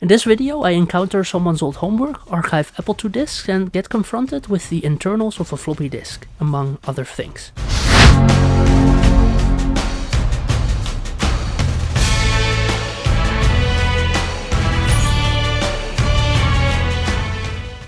In this video I encounter someone's old homework, archive Apple II disks and get confronted with the internals of a floppy disk, among other things.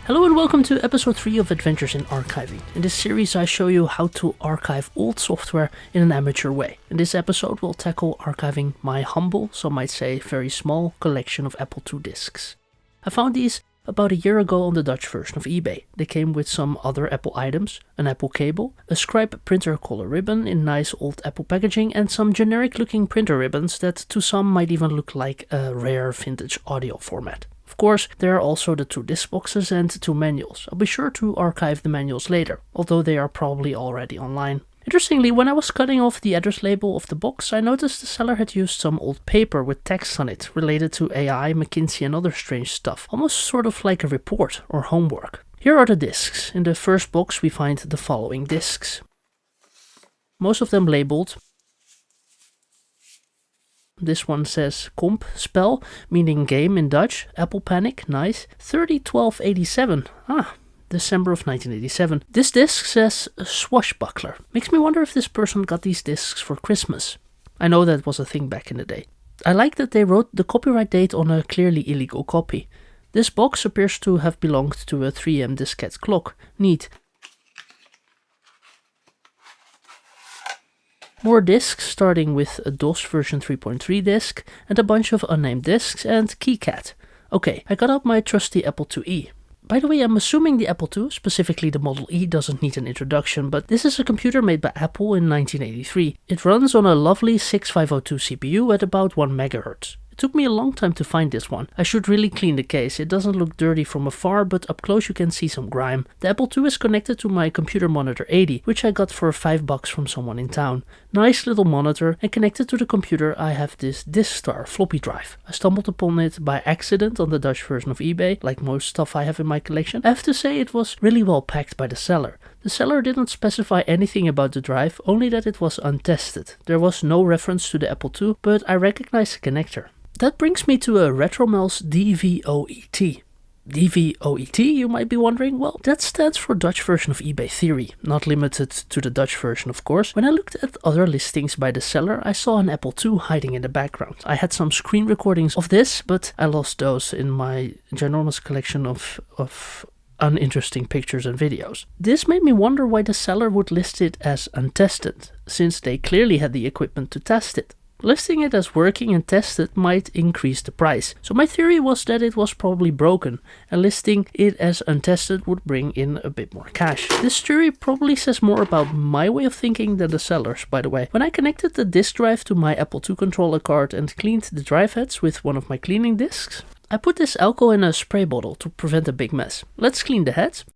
Hello and welcome to episode 3 of Adventures in Archiving. In this series I show you how to archive old software in an amateur way. In this episode we'll tackle archiving my humble, some might say very small, collection of Apple II disks. I found these about a year ago on the Dutch version of eBay. They came with some other Apple items, an Apple cable, a Scribe printer color ribbon in nice old Apple packaging and some generic looking printer ribbons that to some might even look like a rare vintage audio format. Of course, there are also the 2 disk boxes and 2 manuals. I'll be sure to archive the manuals later, although they are probably already online. Interestingly, when I was cutting off the address label of the box, I noticed the seller had used some old paper with text on it related to AI, McKinsey and other strange stuff, almost sort of like a report or homework. Here are the disks. In the first box we find the following disks. Most of them labeled. This one says comp, spell, meaning game in Dutch, Apple Panic, nice, 30/12/87, December of 1987. This disc says Swashbuckler. Makes me wonder if this person got these discs for Christmas. I know that was a thing back in the day. I like that they wrote the copyright date on a clearly illegal copy. This box appears to have belonged to a 3M diskette clock. Neat. More disks, starting with a DOS version 3.3 disk and a bunch of unnamed disks and KeyCat. Okay, I got out my trusty Apple IIe. By the way, I'm assuming the Apple II, specifically the Model E, doesn't need an introduction, but this is a computer made by Apple in 1983. It runs on a lovely 6502 CPU at about 1 MHz. It took me a long time to find this one. I should really clean the case. It doesn't look dirty from afar, but up close you can see some grime. The Apple II is connected to my computer monitor 80, which I got for $5 from someone in town. Nice little monitor, and connected to the computer I have this Distar floppy drive. I stumbled upon it by accident on the Dutch version of eBay, like most stuff I have in my collection. I have to say it was really well packed by the seller. The seller didn't specify anything about the drive, only that it was untested. There was no reference to the Apple II, but I recognized the connector. That brings me to a RetroMels DVOET. DVOET, you might be wondering? Well, that stands for Dutch version of eBay theory, not limited to the Dutch version of course. When I looked at other listings by the seller, I saw an Apple II hiding in the background. I had some screen recordings of this, but I lost those in my ginormous collection of uninteresting pictures and videos. This made me wonder why the seller would list it as untested, since they clearly had the equipment to test it. Listing it as working and tested might increase the price, so my theory was that it was probably broken, and listing it as untested would bring in a bit more cash. This theory probably says more about my way of thinking than the seller's, by the way. When I connected the disk drive to my Apple II controller card and cleaned the drive heads with one of my cleaning disks, I put this alcohol in a spray bottle to prevent a big mess. Let's clean the heads.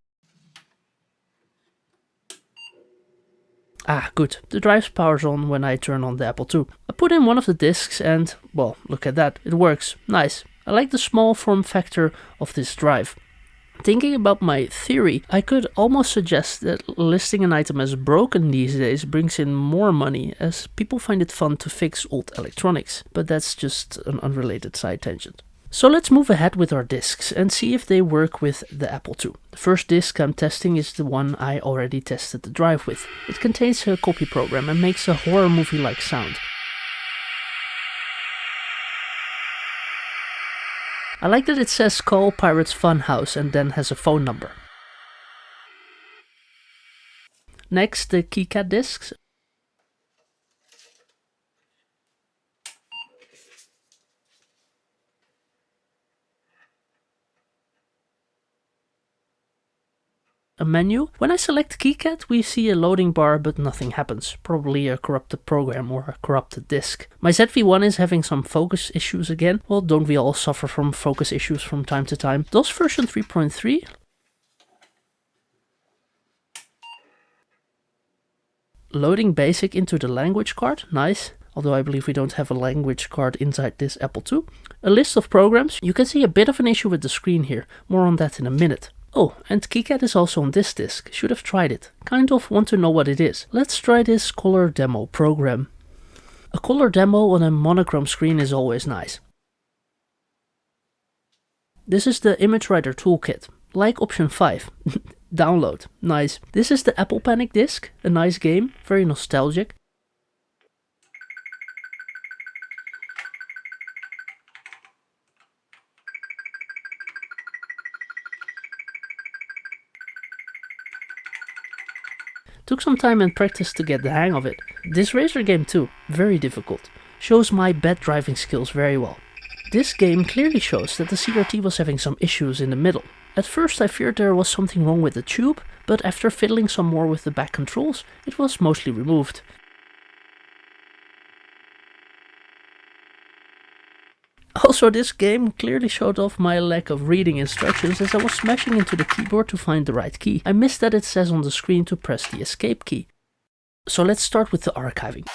Good. The drive powers on when I turn on the Apple II. I put in one of the disks and, well, look at that. It works. Nice. I like the small form factor of this drive. Thinking about my theory, I could almost suggest that listing an item as broken these days brings in more money, as people find it fun to fix old electronics. But that's just an unrelated side tangent. So let's move ahead with our disks and see if they work with the Apple II. The first disk I'm testing is the one I already tested the drive with. It contains a copy program and makes a horror movie-like sound. I like that it says call Pirates Funhouse and then has a phone number. Next, the KeyCat disks. A menu. When I select KeyCat, we see a loading bar, but nothing happens. Probably a corrupted program or a corrupted disk. My ZV-1 is having some focus issues again. Well, don't we all suffer from focus issues from time to time? DOS version 3.3. Loading BASIC into the language card. Nice. Although I believe we don't have a language card inside this Apple II. A list of programs. You can see a bit of an issue with the screen here. More on that in a minute. Oh, and KeyCat is also on this disk. Should have tried it. Kind of want to know what it is. Let's try this color demo program. A color demo on a monochrome screen is always nice. This is the image writer toolkit. Like option 5. Download. Nice. This is the Apple Panic disc. A nice game. Very nostalgic. Took some time and practice to get the hang of it. This racer game too, very difficult. Shows my bad driving skills very well. This game clearly shows that the CRT was having some issues in the middle. At first I feared there was something wrong with the tube, but after fiddling some more with the back controls, it was mostly removed. Also, this game clearly showed off my lack of reading instructions as I was smashing into the keyboard to find the right key. I missed that it says on the screen to press the escape key. So let's start with the archiving.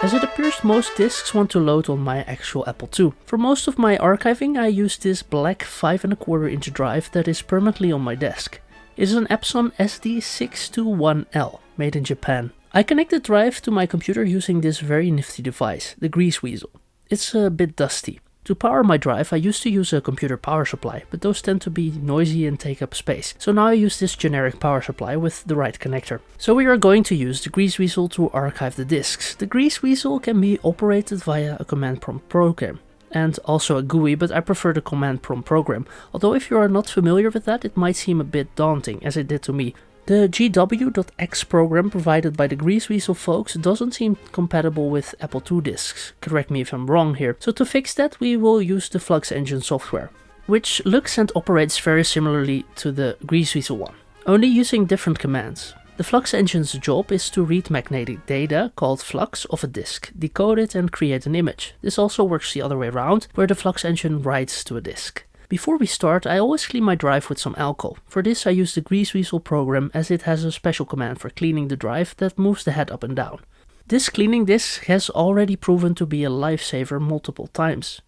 As it appears, most discs want to load on my actual Apple II. For most of my archiving I use this black 5¼ inch drive that is permanently on my desk. It is an Epson SD621L, made in Japan. I connect the drive to my computer using this very nifty device, the grease weasel. It's a bit dusty. To power my drive I used to use a computer power supply, but those tend to be noisy and take up space. So now I use this generic power supply with the right connector. So we are going to use the grease weasel to archive the discs. The grease weasel can be operated via a command prompt program. And also a GUI, but I prefer the command prompt program. Although if you are not familiar with that, it might seem a bit daunting, as it did to me. The gw.x program provided by the Grease Weasel folks doesn't seem compatible with Apple II discs. Correct me if I'm wrong here. So to fix that we will use the Flux Engine software, which looks and operates very similarly to the Grease Weasel one, only using different commands. The Flux Engine's job is to read magnetic data called flux of a disk, decode it and create an image. This also works the other way around, where the Flux Engine writes to a disk. Before we start, I always clean my drive with some alcohol. For this I use the Grease Weasel program as it has a special command for cleaning the drive that moves the head up and down. This cleaning disc has already proven to be a lifesaver multiple times.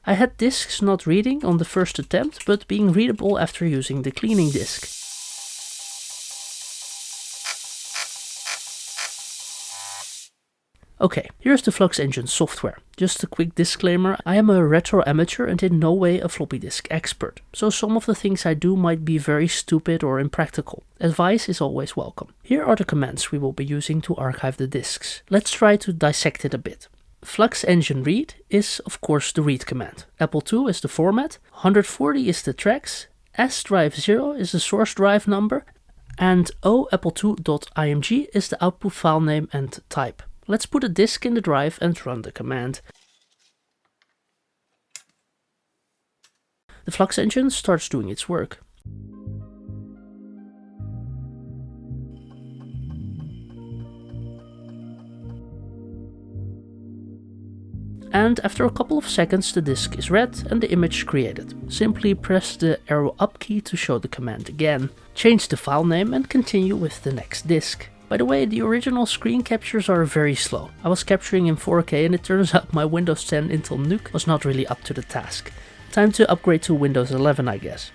I had discs not reading on the first attempt, but being readable after using the cleaning disc. Okay, here's the Flux Engine software. Just a quick disclaimer, I am a retro amateur and in no way a floppy disk expert, so some of the things I do might be very stupid or impractical. Advice is always welcome. Here are the commands we will be using to archive the disks. Let's try to dissect it a bit. Flux Engine read is of course the read command. Apple II is the format, 140 is the tracks, sDrive0 is the source drive number, and oapple2.img is the output file name and type. Let's put a disk in the drive and run the command. The Flux Engine starts doing its work. And after a couple of seconds the disk is read and the image created. Simply press the arrow up key to show the command again. Change the file name and continue with the next disk. By the way, the original screen captures are very slow. I was capturing in 4K and it turns out my Windows 10 Intel NUC was not really up to the task. Time to upgrade to Windows 11 I guess.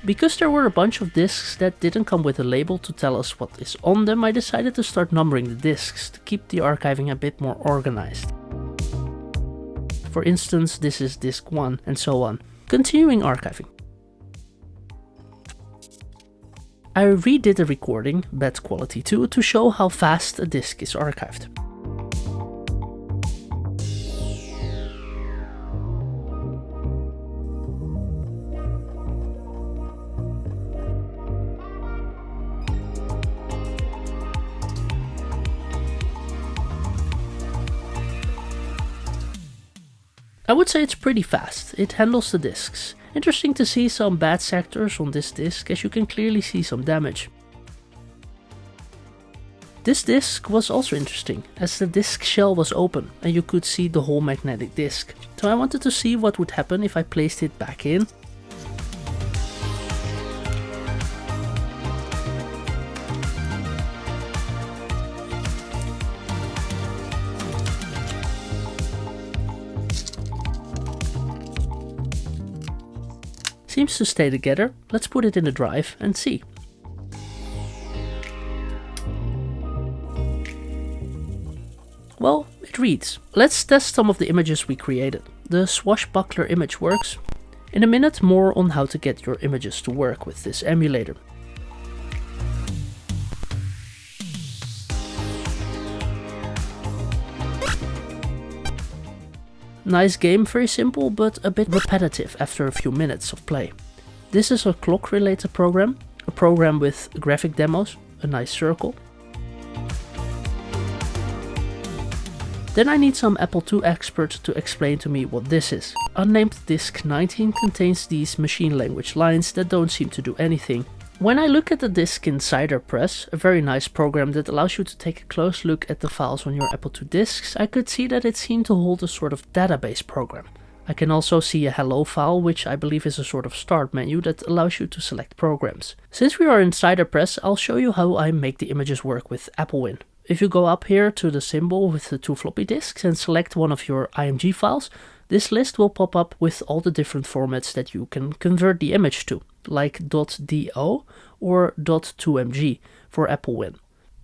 Because there were a bunch of disks that didn't come with a label to tell us what is on them, I decided to start numbering the disks to keep the archiving a bit more organized. For instance, this is disk 1 and so on. Continuing archiving. I redid the recording, bad quality too, to show how fast a disk is archived. I would say it's pretty fast. It handles the disks. Interesting to see some bad sectors on this disk, as you can clearly see some damage. This disk was also interesting, as the disk shell was open and you could see the whole magnetic disk. So I wanted to see what would happen if I placed it back in. Seems to stay together. Let's put it in the drive and see. Well, it reads. Let's test some of the images we created. The Swashbuckler image works. In a minute, more on how to get your images to work with this emulator. Nice game, very simple, but a bit repetitive after a few minutes of play. This is a clock related program, a program with graphic demos, a nice circle. Then I need some Apple II expert to explain to me what this is. Unnamed disk 19 contains these machine language lines that don't seem to do anything. When I look at the Disk Insider Press, a very nice program that allows you to take a close look at the files on your Apple II disks, I could see that it seemed to hold a sort of database program. I can also see a hello file, which I believe is a sort of start menu that allows you to select programs. Since we are in Insider Press, I'll show you how I make the images work with Apple IIe. If you go up here to the symbol with the 2 floppy disks and select one of your IMG files, this list will pop up with all the different formats that you can convert the image to, like .do or .2mg for Apple IIe.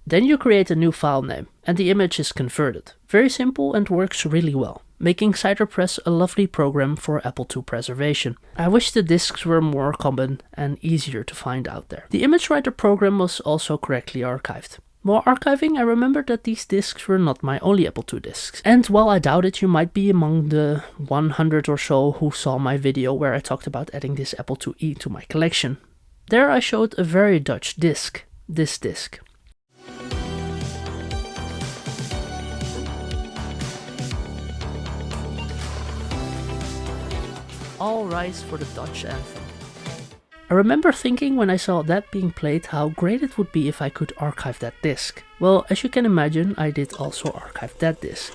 Then you create a new file name and the image is converted. Very simple and works really well, making CiderPress a lovely program for Apple II preservation. I wish the disks were more common and easier to find out there. The image writer program was also correctly archived. While archiving, I remembered that these disks were not my only Apple II disks. And while I doubt it, you might be among the 100 or so who saw my video where I talked about adding this Apple IIe to my collection. There I showed a very Dutch disk, this disk. All rise for the Dutch anthem. I remember thinking when I saw that being played how great it would be if I could archive that disc. Well, as you can imagine, I did also archive that disc.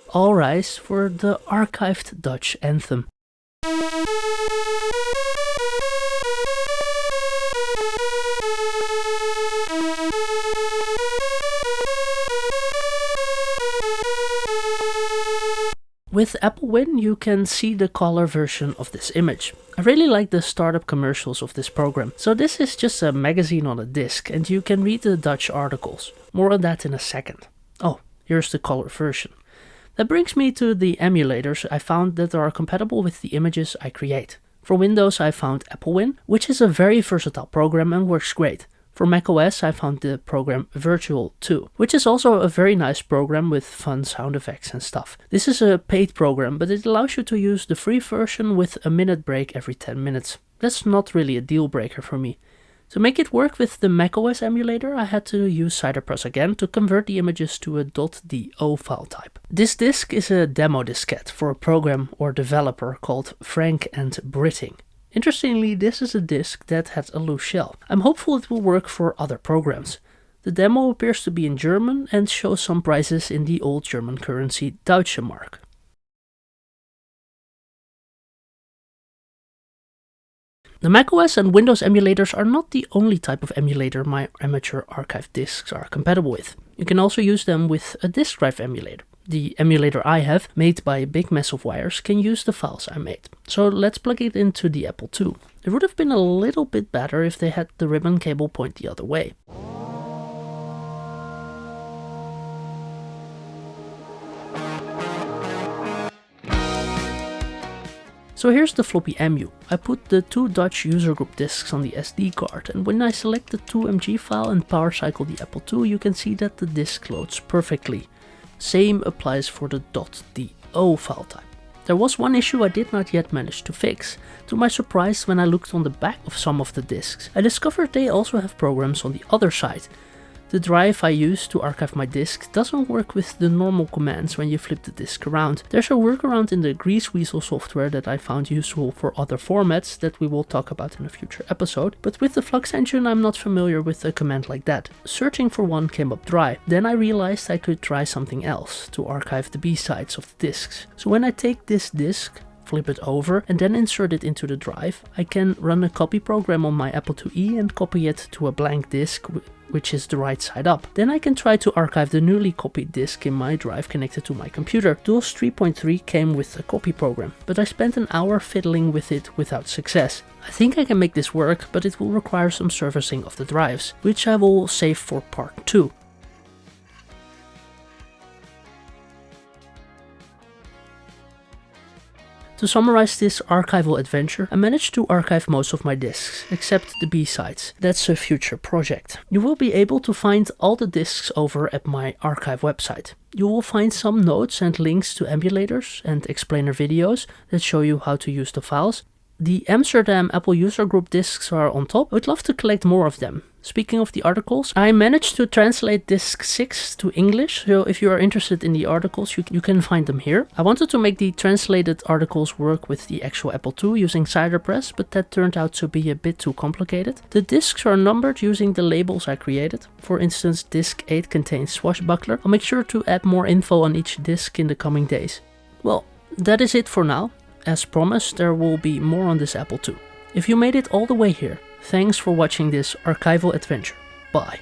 All rise for the archived Dutch anthem. With Apple IIe, you can see the color version of this image. I really like the startup commercials of this program. So this is just a magazine on a disc and you can read the Dutch articles. More on that in a second. Oh, here's the color version. That brings me to the emulators I found that are compatible with the images I create. For Windows I found Apple IIe, which is a very versatile program and works great. For macOS I found the program Virtual 2, which is also a very nice program with fun sound effects and stuff. This is a paid program, but it allows you to use the free version with a minute break every 10 minutes. That's not really a deal breaker for me. To make it work with the macOS emulator, I had to use CiderPress again to convert the images to a .do file type. This disk is a demo diskette for a program or developer called Frank and Britting. Interestingly, this is a disk that had a loose shell. I'm hopeful it will work for other programs. The demo appears to be in German and shows some prices in the old German currency Deutsche Mark. The macOS and Windows emulators are not the only type of emulator my amateur archive disks are compatible with. You can also use them with a disk drive emulator. The emulator I have, made by a big mess of wires, can use the files I made. So let's plug it into the Apple II. It would have been a little bit better if they had the ribbon cable point the other way. So here's the floppy EMU. I put the 2 Dutch user group disks on the SD card, and when I select the 2mg file and power cycle the Apple II, you can see that the disk loads perfectly. Same applies for the .do file type. There was one issue I did not yet manage to fix. To my surprise, when I looked on the back of some of the disks, I discovered they also have programs on the other side. The drive I use to archive my disk doesn't work with the normal commands when you flip the disk around. There's a workaround in the Greaseweasel software that I found useful for other formats that we will talk about in a future episode, but with the Flux engine I'm not familiar with a command like that. Searching for one came up dry. Then I realized I could try something else to archive the B-sides of the disks. So when I take this disk, flip it over and then insert it into the drive, I can run a copy program on my Apple IIe and copy it to a blank disk which is the right side up. Then I can try to archive the newly copied disk in my drive connected to my computer. DOS 3.3 came with a copy program, but I spent an hour fiddling with it without success. I think I can make this work, but it will require some servicing of the drives, which I will save for part 2. To summarize this archival adventure, I managed to archive most of my disks, except the B-sides. That's a future project. You will be able to find all the disks over at my archive website. You will find some notes and links to emulators and explainer videos that show you how to use the files. The Amsterdam Apple User Group disks are on top. I would love to collect more of them. Speaking of the articles, I managed to translate disk 6 to English, so if you are interested in the articles, you can find them here. I wanted to make the translated articles work with the actual Apple II using CiderPress, but that turned out to be a bit too complicated. The disks are numbered using the labels I created. For instance, disk 8 contains Swashbuckler. I'll make sure to add more info on each disk in the coming days. Well, that is it for now. As promised, there will be more on this Apple II. If you made it all the way here, thanks for watching this archival adventure. Bye.